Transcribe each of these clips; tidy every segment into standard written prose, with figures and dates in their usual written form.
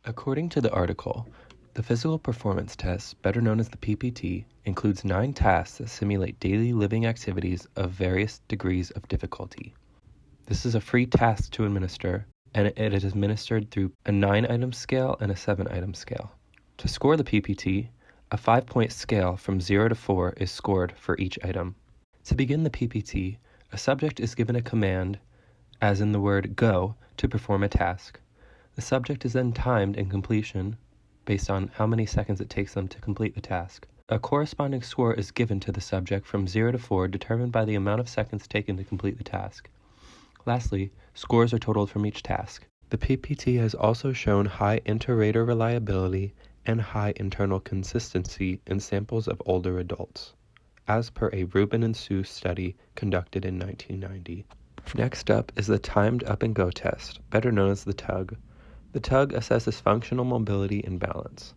According to the article, the physical performance test, better known as the PPT, includes 9 tasks that simulate daily living activities of various degrees of difficulty. This is a free task to administer, and it is administered through a 9-item scale and a 7-item scale. To score the PPT, a 5-point scale from 0 to 4 is scored for each item. To begin the PPT, a subject is given a command, as in the word go, to perform a task. The subject is then timed in completion based on how many seconds it takes them to complete the task. A corresponding score is given to the subject from 0 to 4, determined by the amount of seconds taken to complete the task. Lastly, scores are totaled from each task. The PPT has also shown high inter-rater reliability and high internal consistency in samples of older adults, as per a Rubin and Sue study conducted in 1990. Next up is the Timed Up and Go test, better known as the TUG. The TUG assesses functional mobility and balance.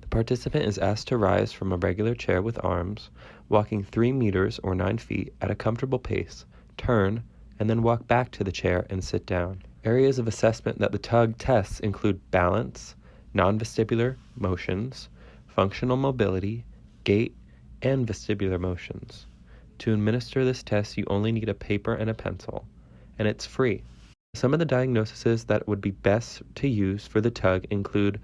The participant is asked to rise from a regular chair with arms, walking 3 meters or 9 feet at a comfortable pace, turn, and then walk back to the chair and sit down. Areas of assessment that the TUG tests include balance, non-vestibular motions, functional mobility, gait, and vestibular motions. To administer this test, you only need a paper and a pencil, and it's free. Some of the diagnoses that would be best to use for the TUG include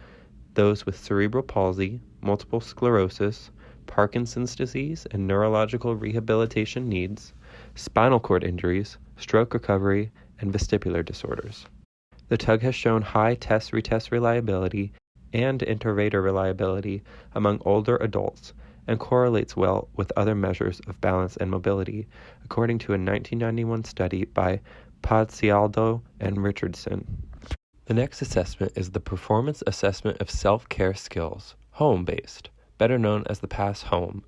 those with cerebral palsy, multiple sclerosis, Parkinson's disease and neurological rehabilitation needs, spinal cord injuries, stroke recovery, and vestibular disorders. The TUG has shown high test-retest reliability and inter-rater reliability among older adults and correlates well with other measures of balance and mobility, according to a 1991 study by Pozzialdo and Richardson. The next assessment is the Performance Assessment of Self-Care Skills, home-based, better known as the PASS-HOME.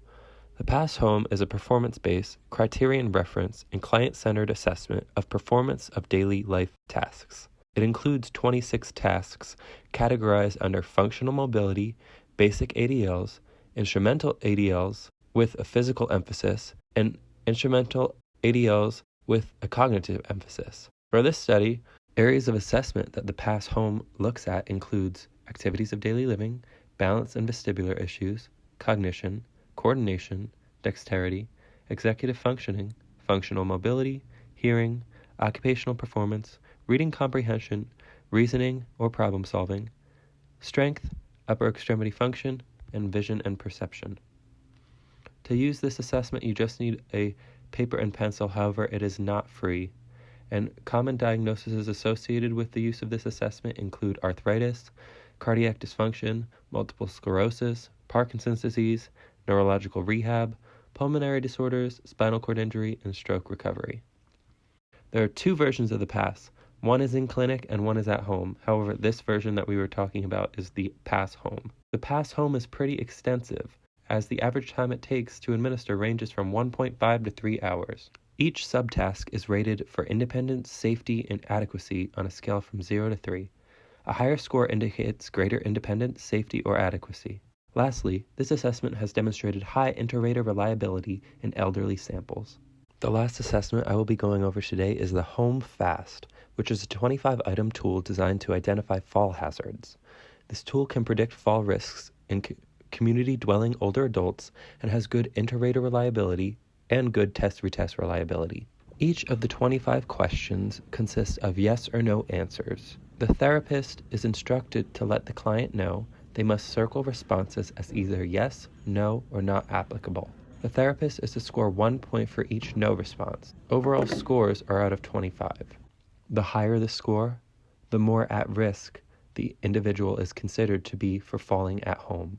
The PASS-HOME is a performance-based, criterion-reference, and client-centered assessment of performance of daily life tasks. It includes 26 tasks categorized under functional mobility, basic ADLs, instrumental ADLs with a physical emphasis, and instrumental ADLs with a cognitive emphasis. For this study, areas of assessment that the PASS-HOME looks at includes activities of daily living, balance and vestibular issues, cognition, coordination, dexterity, executive functioning, functional mobility, hearing, occupational performance, reading comprehension, reasoning or problem solving, strength, upper extremity function, and vision and perception. To use this assessment, you just need a paper and pencil. However, it is not free. And common diagnoses associated with the use of this assessment include arthritis, cardiac dysfunction, multiple sclerosis, Parkinson's disease, neurological rehab, pulmonary disorders, spinal cord injury, and stroke recovery. There are 2 versions of the PASS. One is in clinic and one is at home. However, this version that we were talking about is the PASS-HOME. The PASS-HOME is pretty extensive, as the average time it takes to administer ranges from 1.5 to 3 hours. Each subtask is rated for independence, safety, and adequacy on a scale from 0 to 3. A higher score indicates greater independence, safety, or adequacy. Lastly, this assessment has demonstrated high inter-rater reliability in elderly samples. The last assessment I will be going over today is the Home Fast, which is a 25-item tool designed to identify fall hazards. This tool can predict fall risks in community-dwelling older adults and has good inter-rater reliability and good test-retest reliability. Each of the 25 questions consists of yes or no answers. The therapist is instructed to let the client know they must circle responses as either yes, no, or not applicable. The therapist is to score 1 point for each no response. Overall scores are out of 25. The higher the score, the more at risk the individual is considered to be for falling at home.